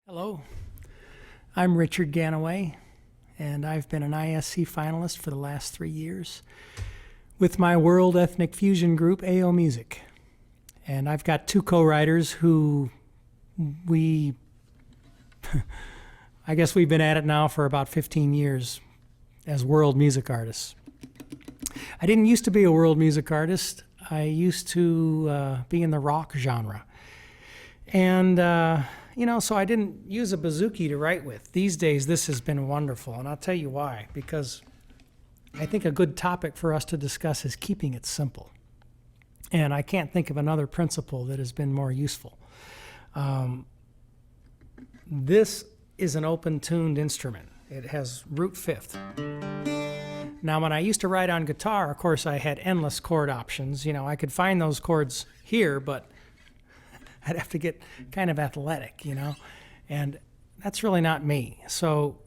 Hello, I'm Richard Gannaway, and I've been an ISC finalist for the last 3 years with my World Ethnic Fusion group, AO Music. And I've got two co-writers who I guess we've been at it now for about 15 years as world music artists. I didn't used to be a world music artist. I used to be in the rock genre. And so I didn't use a bouzouki to write with. These days, this has been wonderful, and I'll tell you why. Because I think a good topic for us to discuss is keeping it simple. And I can't think of another principle that has been more useful. This is an open-tuned instrument. It has root fifth. Now, when I used to write on guitar, of course, I had endless chord options. I could find those chords here, but I'd have to get kind of athletic, and that's really not me. So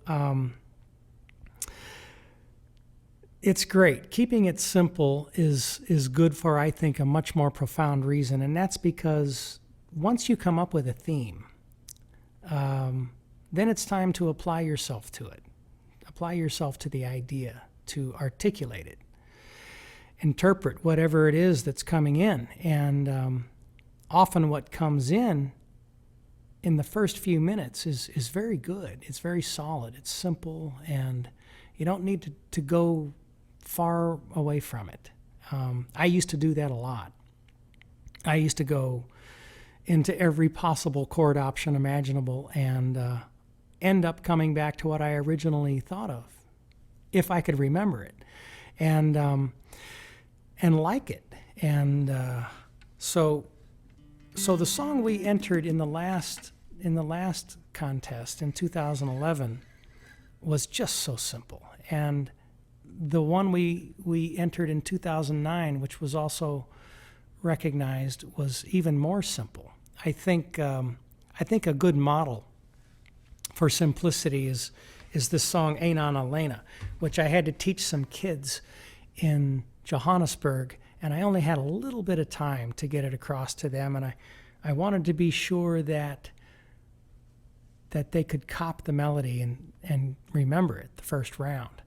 it's great. Keeping it simple is good for, I think, a much more profound reason, and that's because once you come up with a theme, then it's time to apply yourself to it. Apply yourself to the idea, to articulate it, interpret whatever it is that's coming in, and often what comes in the first few minutes is very good. It's very solid. It's simple, and you don't need to go far away from it. I used to do that a lot. I used to go into every possible chord option imaginable and end up coming back to what I originally thought of, if I could remember it, and like it. And So the song we entered in the last contest in 2011 was just so simple, and the one we entered in 2009, which was also recognized, was even more simple. I think a good model for simplicity is this song Einan Elena, which I had to teach some kids in Johannesburg. And I only had a little bit of time to get it across to them, and I wanted to be sure that they could cop the melody and remember it the first round.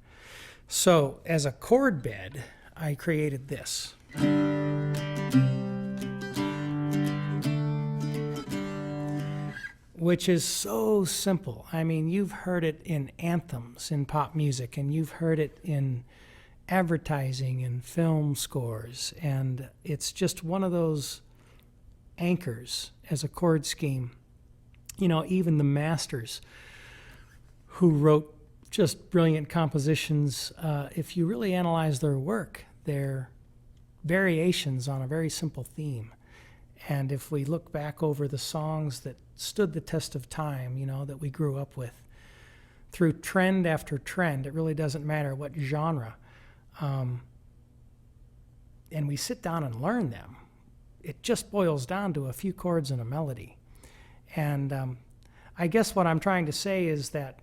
So as a chord bed, I created this. Which is so simple. I mean, you've heard it in anthems in pop music, and you've heard it in advertising and film scores, and it's just one of those anchors as a chord scheme. Even the masters who wrote just brilliant compositions, if you really analyze their work, they're variations on a very simple theme. And if we look back over the songs that stood the test of time, that we grew up with, through trend after trend, it really doesn't matter what genre, and we sit down and learn them, it just boils down to a few chords and a melody. And I guess what I'm trying to say is that,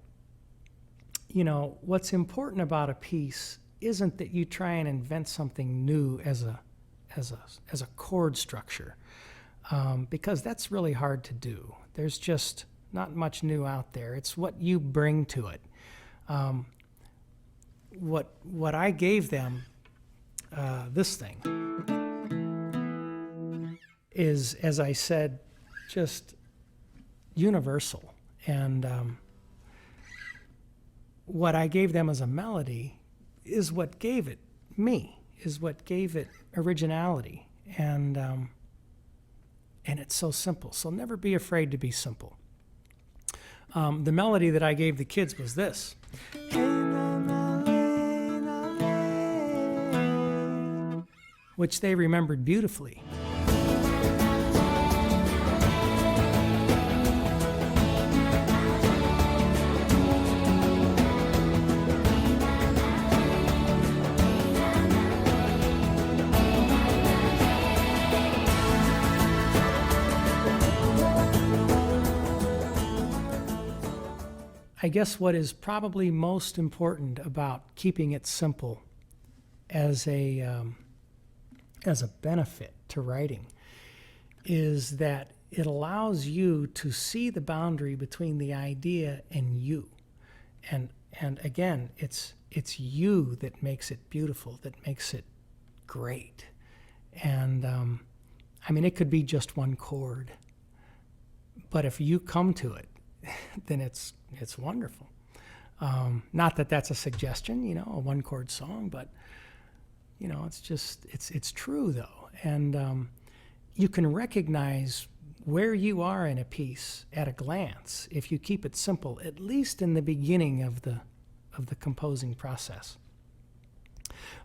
what's important about a piece isn't that you try and invent something new as a chord structure, because that's really hard to do. There's just not much new out there. It's what you bring to it. What I gave them, this thing, is, as I said, just universal. And what I gave them as a melody is what gave it me, is what gave it originality. And it's so simple. So never be afraid to be simple. The melody that I gave the kids was this. Which they remembered beautifully. I guess what is probably most important about keeping it simple as a benefit to writing is that it allows you to see the boundary between the idea and you. And again, it's you that makes it beautiful, that makes it great. And I mean, it could be just one chord, but if you come to it, then it's wonderful. Not that that's a suggestion, you know, a one chord song, but you know, it's true though. And you can recognize where you are in a piece at a glance if you keep it simple, at least in the beginning of the composing process.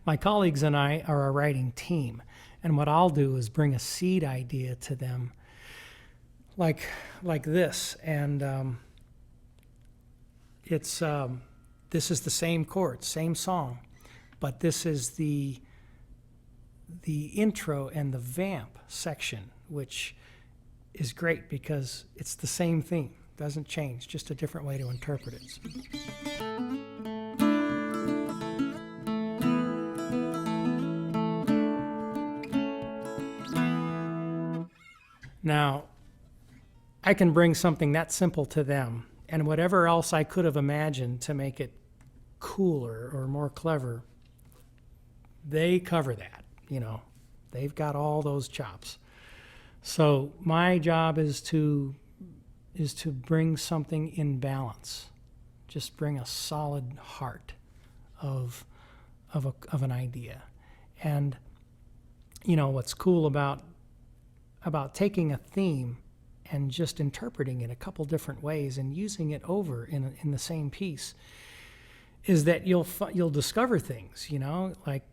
My colleagues and I are a writing team, and what I'll do is bring a seed idea to them like this, and this is the same chord, same song, but this is the intro and the vamp section, which is great because it's the same theme, doesn't change, just a different way to interpret it. Now, I can bring something that simple to them, and whatever else I could have imagined to make it cooler or more clever, they cover that, you know. They've got all those chops. So my job is to bring something in balance. Just bring a solid heart of an idea. And you know what's cool about taking a theme and just interpreting it a couple different ways and using it over in the same piece is that you'll discover things, you know, like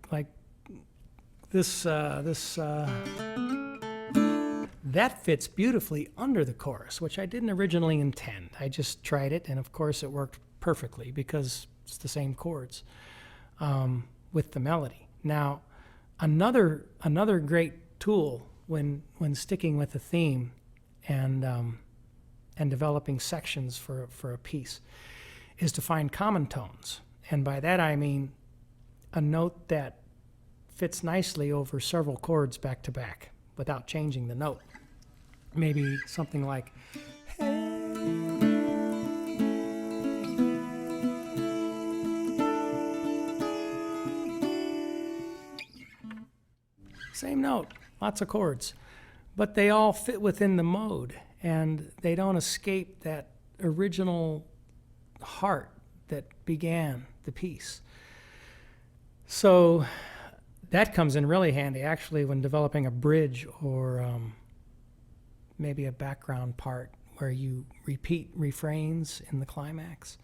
this that fits beautifully under the chorus, which I didn't originally intend. I just tried it, and of course it worked perfectly because it's the same chords with the melody. Now, another great tool when sticking with a theme and developing sections for a piece is to find common tones. And by that I mean a note that fits nicely over several chords back to back without changing the note. Maybe something like, same note, lots of chords, but they all fit within the mode and they don't escape that original heart that began the piece. So that comes in really handy actually when developing a bridge or maybe a background part where you repeat refrains in the climax.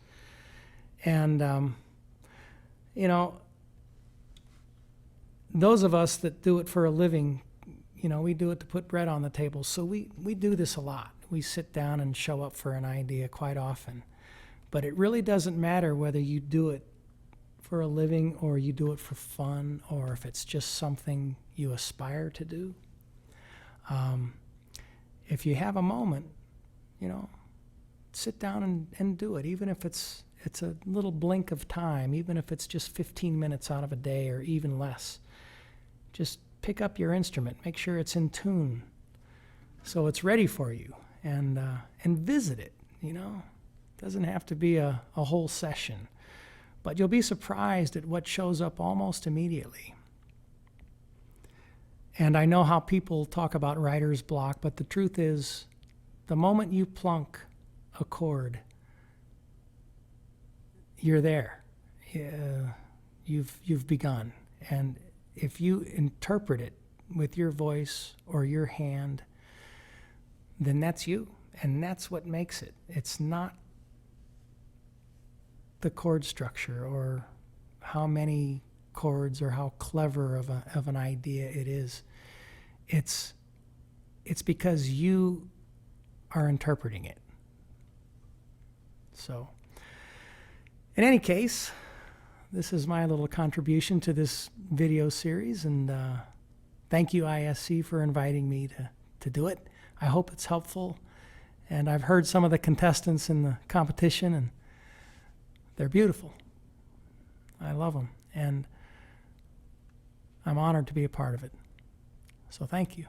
And you know, those of us that do it for a living, you know, we do it to put bread on the table. So we do this a lot. We sit down and show up for an idea quite often. But it really doesn't matter whether you do it for a living or you do it for fun or if it's just something you aspire to do. If you have a moment, you know, sit down and do it, even if it's a little blink of time, even if it's just 15 minutes out of a day or even less. Just pick up your instrument, make sure it's in tune so it's ready for you, and visit it, you know. It doesn't have to be a whole session, but you'll be surprised at what shows up almost immediately. And I know how people talk about writer's block, but the truth is, the moment you plunk a chord, you're there. You've begun. And if you interpret it with your voice or your hand, then that's you. And that's what makes it. It's not the chord structure or how many chords or how clever of an idea it is. It's because you are interpreting it. So, in any case, this is my little contribution to this video series, and thank you, ISC, for inviting me to do it. I hope it's helpful, and I've heard some of the contestants in the competition, and they're beautiful. I love them, and I'm honored to be a part of it. So thank you.